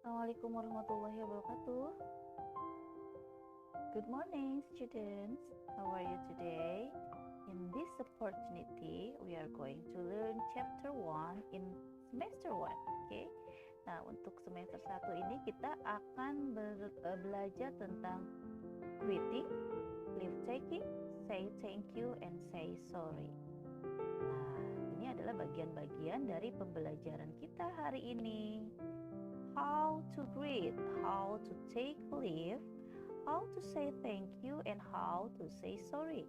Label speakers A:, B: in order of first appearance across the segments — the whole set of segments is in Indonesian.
A: Assalamualaikum warahmatullahi wabarakatuh. Good morning, students. How are you today? In this opportunity, we are going to learn chapter 1 in semester 1. Okay? Nah, untuk semester 1 ini kita akan belajar tentang greeting, leave taking, say thank you, and say sorry. Nah, ini adalah bagian-bagian dari pembelajaran kita hari ini. How to greet, how to take leave, how to say thank you, and how to say sorry.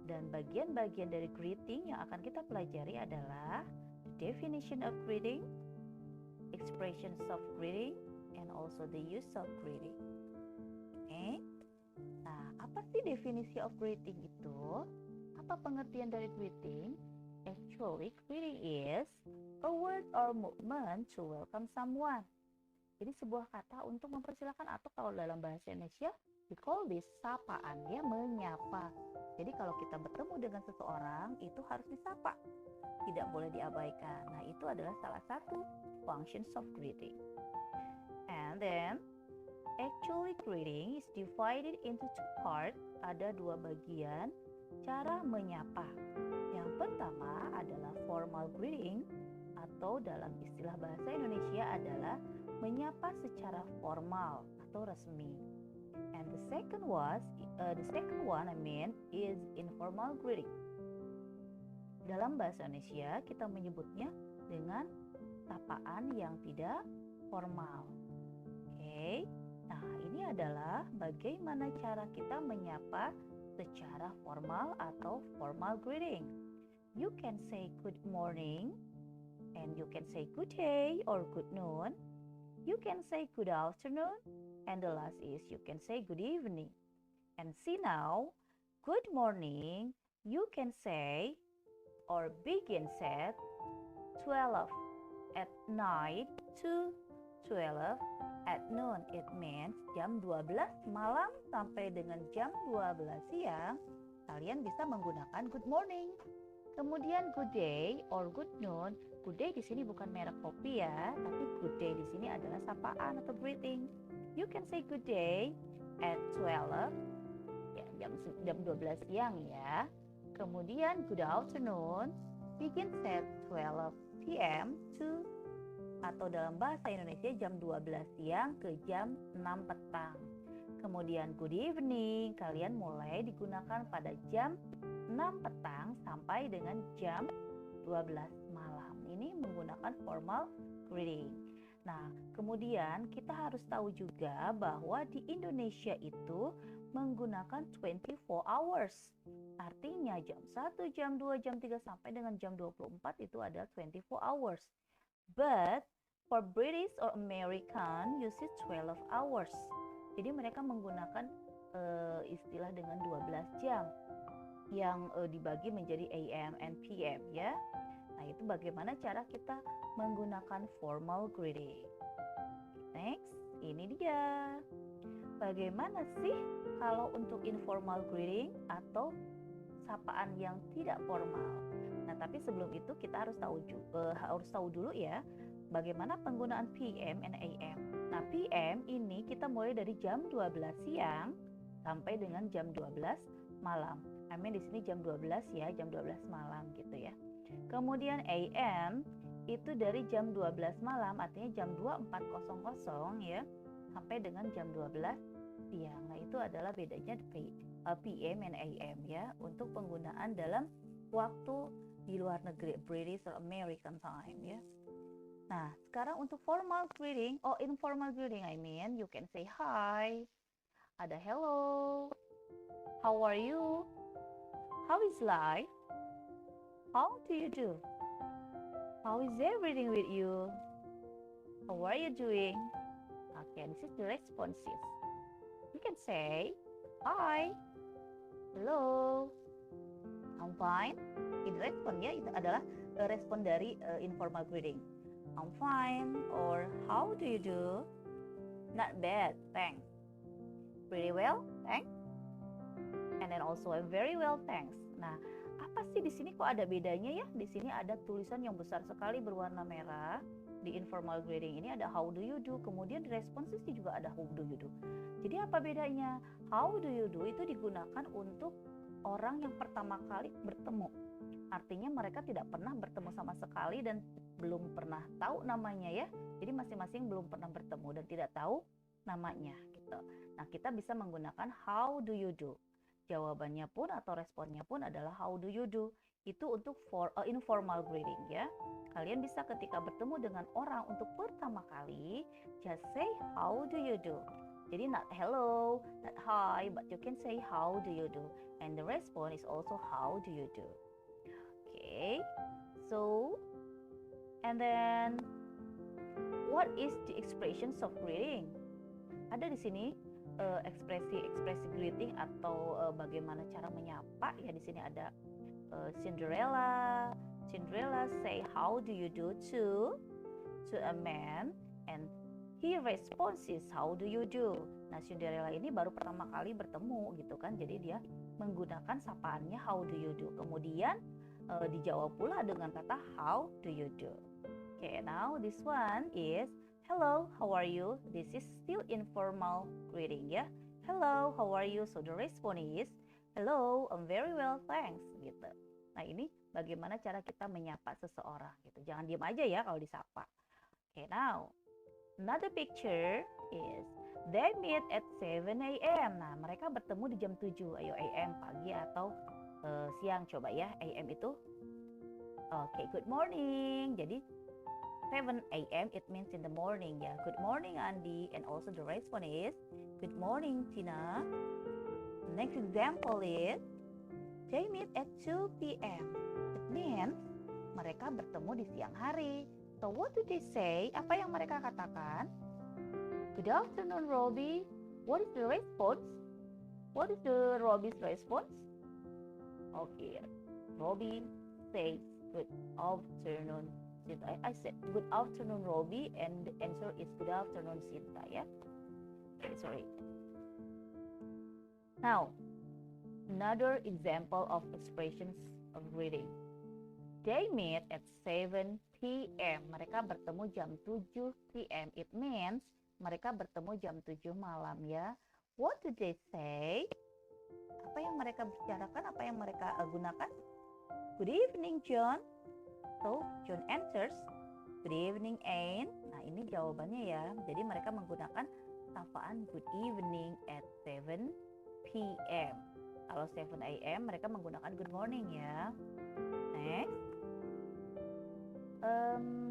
A: Dan bagian-bagian dari greeting yang akan kita pelajari adalah the definition of greeting, expressions of greeting, and also the use of greeting. Okay? Nah, apa sih definisi of greeting itu? Apa pengertian dari greeting? Actually, greeting is a word or movement to welcome someone. Jadi sebuah kata untuk mempersilakan, atau kalau dalam bahasa Indonesia we call this sapaan, ya, menyapa. Jadi kalau kita bertemu dengan seseorang itu harus disapa, tidak boleh diabaikan. Nah, itu adalah salah satu functions of greeting. And then actually greeting is divided into two parts. Ada dua bagian cara menyapa. Yang pertama adalah formal greeting, atau dalam istilah bahasa Indonesia adalah menyapa secara formal atau resmi. And the second one is informal greeting. Dalam bahasa Indonesia kita menyebutnya dengan sapaan yang tidak formal. Oke. Nah, ini adalah bagaimana cara kita menyapa secara formal atau formal greeting. You can say good morning, and you can say good day or good noon. You can say good afternoon, and the last is you can say good evening. And see now, good morning, you can say or begin at 12 at night to 12 at noon. It means jam 12 malam sampai dengan jam 12 siang, kalian bisa menggunakan good morning. Kemudian good day or good noon. Good day di sini bukan merek kopi ya, tapi good day di sini adalah sapaan atau greeting. You can say good day at 12, ya, jam 12 siang ya. Kemudian good afternoon begin at 12 p.m. to, atau dalam bahasa Indonesia jam 12 siang ke jam 6 petang. Kemudian good evening kalian mulai digunakan pada jam 6 petang sampai dengan jam 12 malam. Ini menggunakan formal greeting. Nah, kemudian kita harus tahu juga bahwa di Indonesia itu menggunakan 24 hours. Artinya jam 1, jam 2, jam 3 sampai dengan jam 24 itu adalah 24 hours. But for British or American uses 12 hours. Jadi mereka menggunakan istilah dengan 12 jam yang dibagi menjadi AM and PM ya. Nah, itu bagaimana cara kita menggunakan formal greeting. Next, ini dia. Bagaimana sih kalau untuk informal greeting atau sapaan yang tidak formal? Nah, tapi sebelum itu kita harus tahu dulu ya bagaimana penggunaan PM and AM. Nah, PM ini kita mulai dari jam 12 siang sampai dengan jam 12 malam. Di sini jam 12 ya, jam 12 malam gitu ya. Kemudian AM itu dari jam 12 malam, artinya jam 24.00 ya, sampai dengan jam 12 siang. Nah, itu adalah bedanya PM and AM ya, untuk penggunaan dalam waktu di luar negeri, British or American time ya. Nah, sekarang untuk formal greeting, informal greeting, you can say hi, ada hello, how are you, how is life, how do you do, how is everything with you, how are you doing. Okay, this is the responses. You can say hi, hello, I'm fine. Ini respon ya, itu adalah respon dari informal greeting. I'm fine, or how do you do? Not bad, thanks. Pretty well, thanks. And then also I'm very well, thanks. Nah, apa sih di sini kok ada bedanya ya? Di sini ada tulisan yang besar sekali berwarna merah di informal greeting ini ada how do you do, kemudian di responses juga ada how do you do. Jadi apa bedanya? How do you do itu digunakan untuk orang yang pertama kali bertemu. Artinya mereka tidak pernah bertemu sama sekali dan belum pernah tahu namanya ya. Jadi masing-masing belum pernah bertemu dan tidak tahu namanya gitu. Nah, kita bisa menggunakan how do you do. Jawabannya pun atau responnya pun adalah how do you do. Itu untuk informal greeting ya. Kalian bisa ketika bertemu dengan orang untuk pertama kali, just say how do you do. Jadi not hello, not hi, but you can say how do you do. And the response is also how do you do. Okay, so and then what is the expressions of greeting? Ada di sini ekspresi greeting atau bagaimana cara menyapa ya. Di sini ada Cinderella say how do you do to a man and he responds how do you do. Nah, Cinderella ini baru pertama kali bertemu gitu kan, jadi dia menggunakan sapaannya how do you do. Kemudian dijawab pula dengan kata how do you do. Okay, now this one is hello, how are you? This is still informal greeting ya. Hello, how are you? So the response is hello, I'm very well, thanks gitu. Nah, ini bagaimana cara kita menyapa seseorang gitu. Jangan diam aja ya kalau disapa. Okay, now another picture is they meet at 7 a.m. Nah, mereka bertemu di jam 7. Ayo AM pagi atau siang coba ya. AM itu okay, good morning. Jadi 7 a.m. it means in the morning ya. Good morning Andi, and also the response is good morning Tina. Next example is they meet at 2 p.m. It means mereka bertemu di siang hari. So what do they say? Apa yang mereka katakan? Good afternoon Robbie. What is the response? What is the Robbie's response? Okay, Robbie says good afternoon Sinta. I said good afternoon Robbie, and the answer is good afternoon Sinta ya. Okay, sorry. Now, another example of expressions of greeting. They meet at 7 p.m. Mereka bertemu jam 7 p.m. It means mereka bertemu jam 7 malam ya. What do they say? Apa yang mereka bicarakan? Apa yang mereka gunakan? Good evening John. So, John answers, good evening Anne. Nah, ini jawabannya ya. Jadi mereka menggunakan sapaan good evening at 7 p.m. Kalau 7 a.m. mereka menggunakan good morning ya. Next.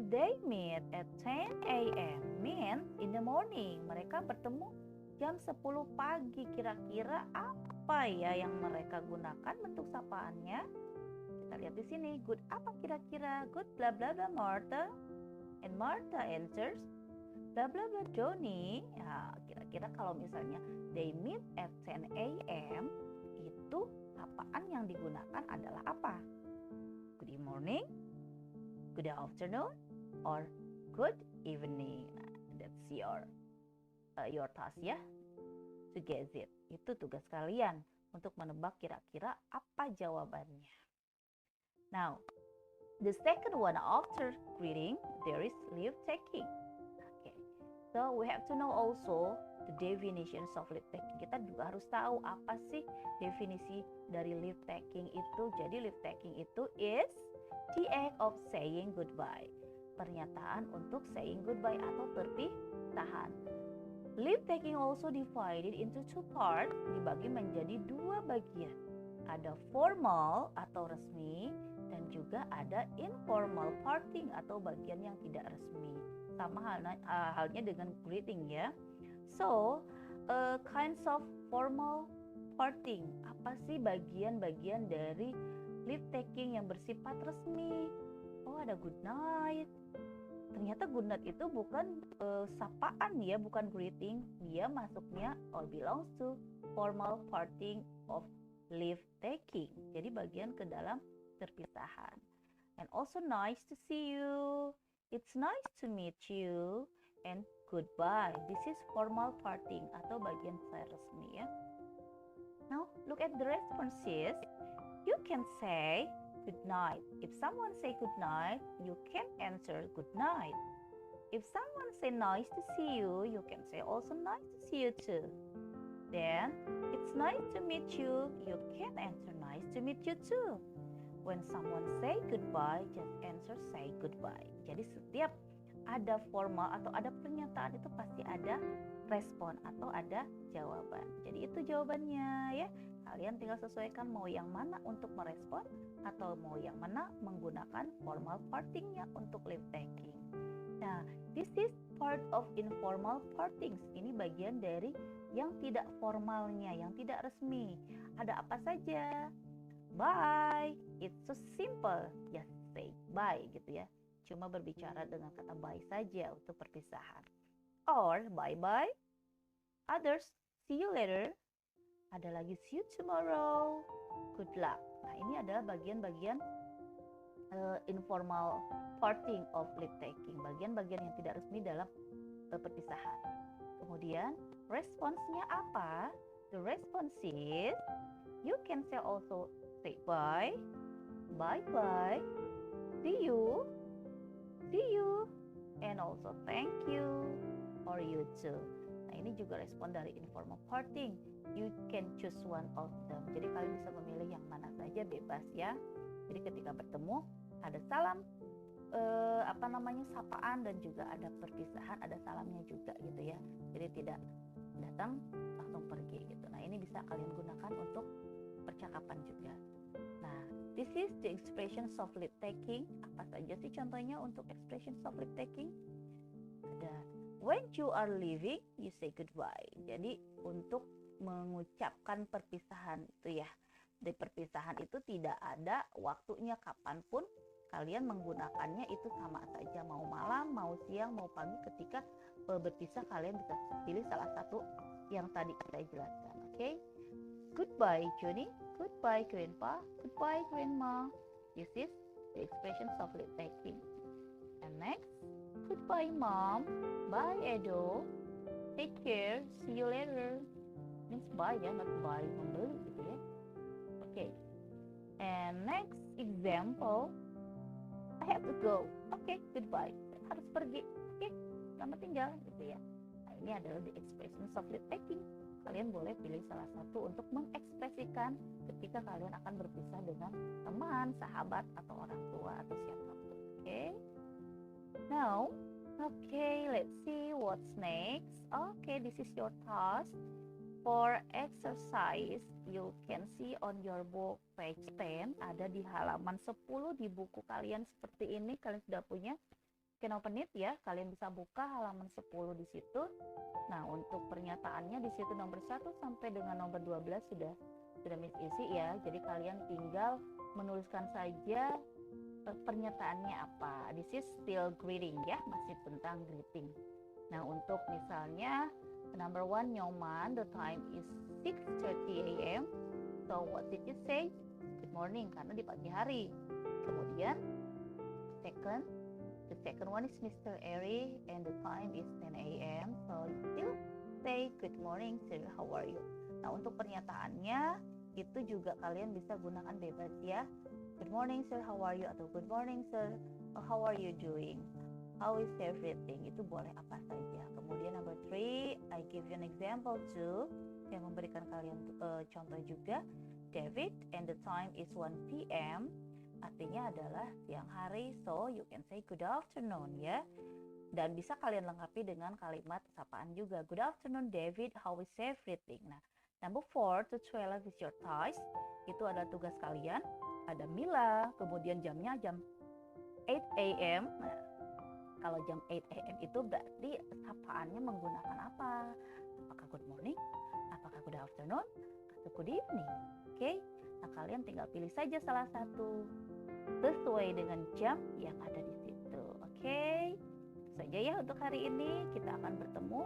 A: They meet at 10 a.m. means in the morning. Mereka bertemu jam 10 pagi. Kira-kira apa ya yang mereka gunakan bentuk sapaannya? Kita lihat di sini. Good apa kira-kira? Good bla bla bla Martha. And Martha answers bla bla bla Johnny. Ya, kira-kira kalau misalnya they meet at 10 a.m. itu sapaan yang digunakan adalah apa? Good morning, good afternoon, or good evening. Nah, that's your task ya. To guess it. Itu tugas kalian untuk menebak kira-kira apa jawabannya. Now, the second one after greeting, there is leave taking. Okay. So we have to know also the definitions of leave taking. Kita juga harus tahu apa sih definisi dari leave taking itu. Jadi leave taking itu is the act of saying goodbye. Pernyataan untuk saying goodbye atau perpisahan. Leave taking also divided into two parts, dibagi menjadi dua bagian. Ada formal atau resmi dan juga ada informal parting atau bagian yang tidak resmi. Sama halnya dengan greeting ya. So, kinds of formal parting. Apa sih bagian-bagian dari leave taking yang bersifat resmi? Oh, ada good night. Ternyata good night itu bukan sapaan ya, bukan greeting. Dia masuknya or belongs to formal parting of leave taking. Jadi bagian ke dalam perpisahan. And also nice to see you. It's nice to meet you. And goodbye. This is formal parting atau bagian resmi ya. Now look at the responses. You can say good night. If someone say good night, you can answer good night. If someone say nice to see you, you can say also nice to see you too. Then, it's nice to meet you, you can answer nice to meet you too. When someone say goodbye, just answer say goodbye. Jadi setiap ada formal atau ada pernyataan itu pasti ada respon atau ada jawaban. Jadi itu jawabannya ya. Kalian tinggal sesuaikan mau yang mana untuk merespon atau mau yang mana menggunakan formal partingnya untuk leave taking. Nah, this is part of informal partings. Ini bagian dari yang tidak formalnya, yang tidak resmi. Ada apa saja? Bye. It's so simple. Just say bye gitu ya. Cuma berbicara dengan kata bye saja untuk perpisahan. Or bye-bye. Others, see you later. Ada lagi see you tomorrow. Good luck. Nah, ini adalah bagian-bagian informal parting of leave taking. Bagian-bagian yang tidak resmi dalam perpisahan. Kemudian, responsnya apa? The response is, you can say also say bye, bye-bye, see you, and also thank you, or you too. Nah, ini juga respon dari informal parting. You can choose one of them. Jadi kalian bisa memilih yang mana saja, bebas ya. Jadi ketika bertemu ada salam, sapaan, dan juga ada perpisahan, ada salamnya juga gitu ya. Jadi tidak datang langsung pergi gitu. Nah, ini bisa kalian gunakan untuk percakapan juga. Nah, this is the expressions of leave taking. Apa saja sih contohnya untuk expressions of leave taking? Ada when you are leaving, you say goodbye. Jadi untuk mengucapkan perpisahan itu ya. Di perpisahan itu tidak ada waktunya, kapanpun kalian menggunakannya itu sama saja, mau malam, mau siang, mau pagi. Ketika berpisah kalian bisa pilih salah satu yang tadi saya jelaskan. Okay? Goodbye Johnny, goodbye grandpa, goodbye grandma. This is the expressions of leave taking. And next, goodbye mom, bye Edo, take care, see you later. Means bye ya, not bye membeli gitu ya. Okay. And next example, I have to go. Okay, goodbye. Harus pergi. Okay, selamat tinggal gitu ya. Nah, ini adalah the expressions of leave taking. Kalian boleh pilih salah satu untuk mengekspresikan ketika kalian akan berpisah dengan teman, sahabat, atau orang tua atau siapapun. Okay. Now, okay, let's see what's next. Okay, this is your task. For exercise, you can see on your book page 10, ada di halaman 10 di buku kalian seperti ini. Kalian sudah punya, can open it ya. Kalian bisa buka halaman 10 di situ. Nah, untuk pernyataannya di situ nomor 1 sampai dengan nomor 12 sudah Miss isi ya. Jadi kalian tinggal menuliskan saja pernyataannya apa. This is still greeting ya, masih tentang greeting. Nah, untuk misalnya number 1, Nyoman, the time is 6:30 a.m. So what did you say? Good morning, karena di pagi hari. Kemudian the second one is Mr. Eri, and the time is 10 a.m. So you still say good morning sir, how are you? Nah, untuk pernyataannya itu juga kalian bisa gunakan bebas ya. Good morning sir, how are you? Atau good morning sir, how are you doing? How is everything? Itu boleh apa saja. Kemudian number 3, I give you an example too. Saya memberikan kalian contoh juga. David, and the time is 1 p.m. Artinya adalah siang hari. So you can say good afternoon ya. Dan bisa kalian lengkapi dengan kalimat sapaan juga. Good afternoon David, how is everything? Nah, number 4, to 12 is your task. Itu adalah tugas kalian. Ada Mila, kemudian jamnya jam 8 a.m. Nah, kalau jam 8 a.m. itu berarti sapaannya menggunakan apa? Apakah good morning? Apakah good afternoon? Atau good evening? Oke? Nah, kalian tinggal pilih saja salah satu sesuai dengan jam yang ada di situ. Oke? Itu saja ya untuk hari ini. Kita akan bertemu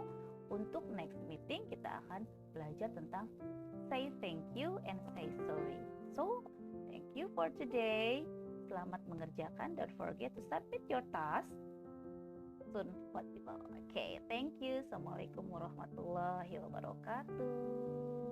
A: untuk next meeting. Kita akan belajar tentang say thank you and say sorry. So, thank you for today. Selamat mengerjakan. Don't forget to submit your task soon possible. Okay, thank you. Assalamualaikum warahmatullahi wabarakatuh.